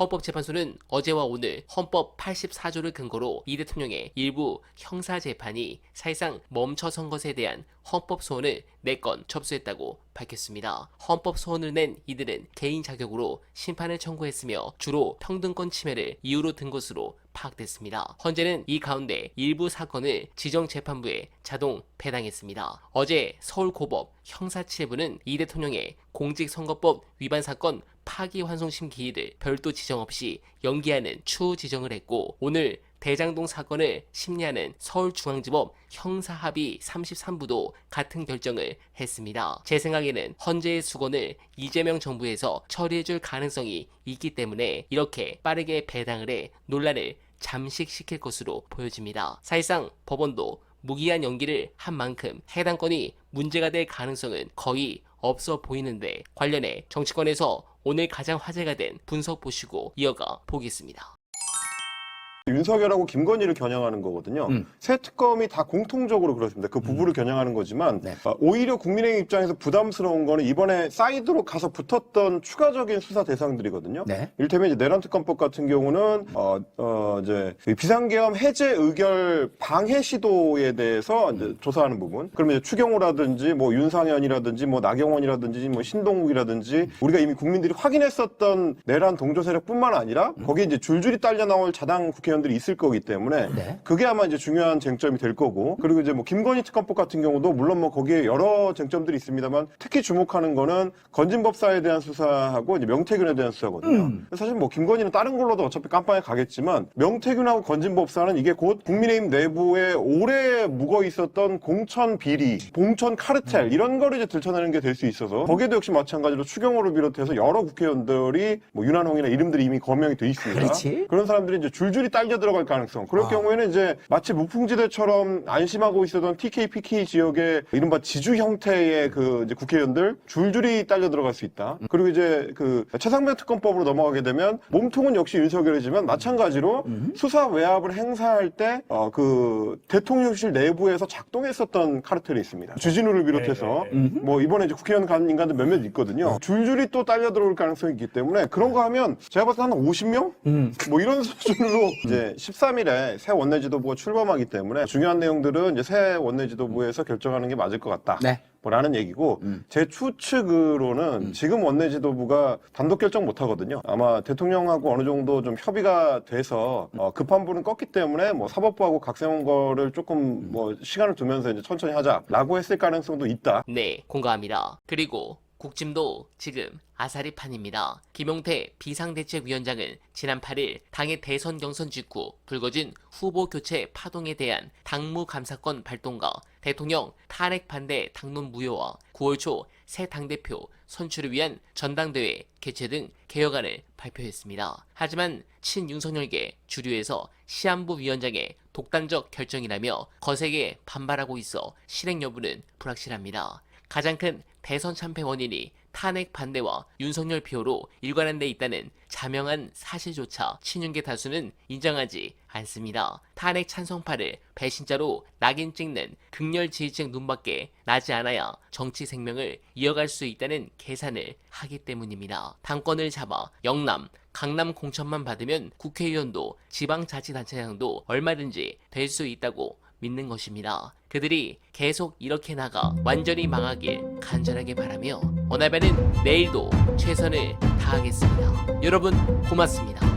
헌법재판소는 어제와 오늘 헌법 84조를 근거로 이 대통령의 일부 형사재판이 사실상 멈춰선 것에 대한 헌법소원을 4건 접수했다고 밝혔습니다. 헌법소원을 낸 이들은 개인 자격으로 심판을 청구했으며 주로 평등권 침해를 이유로 든 것으로 파악됐습니다. 헌재는 이 가운데 일부 사건을 지정재판부에 자동 배당했습니다. 어제 서울고법 형사치해부는 이 대통령의 공직선거법 위반 사건 파기환송심 기일을 별도 지정 없이 연기하는 추후 지정을 했고, 오늘 대장동 사건을 심리하는 서울중앙지법 형사합의 33부도 같은 결정을 했습니다. 제 생각에는 헌재의 수건을 이재명 정부에서 처리해줄 가능성이 있기 때문에 이렇게 빠르게 배당을 해 논란을 잠식시킬 것으로 보여집니다. 사실상 법원도 무기한 연기를 한 만큼 해당 건이 문제가 될 가능성은 거의 없어 보이는데, 관련해 정치권에서 오늘 가장 화제가 된 분석 보시고 이어가 보겠습니다. 윤석열하고 김건희를 겨냥하는 거거든요. 새 특검이 다 공통적으로 그렇습니다. 그 부부를 겨냥하는 거지만 네. 오히려 국민의힘 입장에서 부담스러운 거는 이번에 사이드로 가서 붙었던 추가적인 수사 대상들이거든요. 네. 이를테면 이제 내란특검법 같은 경우는 이제 비상계엄 해제 의결 방해 시도에 대해서 이제 조사하는 부분. 그러면 이제 추경호라든지 뭐 윤상현이라든지 뭐 나경원이라든지 뭐 신동욱이라든지 우리가 이미 국민들이 확인했었던 내란 동조 세력뿐만 아니라 거기에 이제 줄줄이 딸려 나올 자당 국회의원들이 있을 거기 때문에 네. 그게 아마 이제 중요한 쟁점이 될 거고, 그리고 이제 뭐 김건희 특검법 같은 경우도 물론 뭐 거기에 여러 쟁점들이 있습니다만 특히 주목하는 거는 건진법사에 대한 수사하고 이제 명태균에 대한 수사거든요. 사실 뭐 김건희는 다른 걸로도 어차피 깜빵에 가겠지만 명태균하고 건진법사는 이게 곧 국민의힘 내부에 오래 묵어 있었던 공천 비리, 공천 카르텔 이런 거를 이제 들춰내는 게 될 수 있어서 거기에도 역시 마찬가지로 추경호를 비롯해서 여러 국회의원들이 뭐 윤한홍이나 이름들이 이미 거명이 돼 있습니다. 그렇지. 그런 사람들이 이제 줄줄이 딸려 들어갈 가능성. 그럴 경우에는 이제 마치 무풍지대처럼 안심하고 있었던 TK, PK 지역의 이른바 지주 형태의 그 이제 국회의원들 줄줄이 딸려 들어갈 수 있다. 그리고 이제 그 최상병 특검법으로 넘어가게 되면 몸통은 역시 윤석열이지만 마찬가지로 수사 외압을 행사할 때 그 대통령실 내부에서 작동했었던 카르텔이 있습니다. 주진우를 비롯해서 뭐 이번에 이제 국회의원 간 인간들 몇몇 있거든요. 줄줄이 또 딸려 들어올 가능성이 있기 때문에 그런 거 하면 제가 봤을 때 한 50명? 뭐 이런 수준으로 이제 13일에 새 원내지도부가 출범하기 때문에 중요한 내용들은 이제 새 원내지도부에서 결정하는 게 맞을 것 같다. 네. 라는 얘기고, 제 추측으로는 지금 원내지도부가 단독 결정 못 하거든요. 아마 대통령하고 어느 정도 좀 협의가 돼서 급한 불은 껐기 때문에 뭐 사법부하고 각세운 거를 조금 뭐 시간을 두면서 이제 천천히 하자라고 했을 가능성도 있다. 네, 공감합니다. 그리고 국짐도 지금 아사리판입니다. 김용태 비상대책위원장은 지난 8일 당의 대선 경선 직후 불거진 후보 교체 파동에 대한 당무감사권 발동과 대통령 탄핵 반대 당론 무효와 9월 초 새 당대표 선출을 위한 전당대회 개최 등 개혁안을 발표했습니다. 하지만 친윤석열계 주류에서 시한부 위원장의 독단적 결정이라며 거세게 반발하고 있어 실행 여부는 불확실합니다. 가장 큰 대선 참패 원인이 탄핵 반대와 윤석열 비호로 일관한 데 있다는 자명한 사실조차 친윤계 다수는 인정하지 않습니다. 탄핵 찬성파를 배신자로 낙인 찍는 극렬 지지층 눈밖에 나지 않아야 정치 생명을 이어갈 수 있다는 계산을 하기 때문입니다. 당권을 잡아 영남, 강남 공천만 받으면 국회의원도 지방자치단체장도 얼마든지 될 수 있다고 믿는 것입니다. 그들이 계속 이렇게 나가 완전히 망하길 간절하게 바라며, 원활바는 내일도 최선을 다하겠습니다. 여러분 고맙습니다.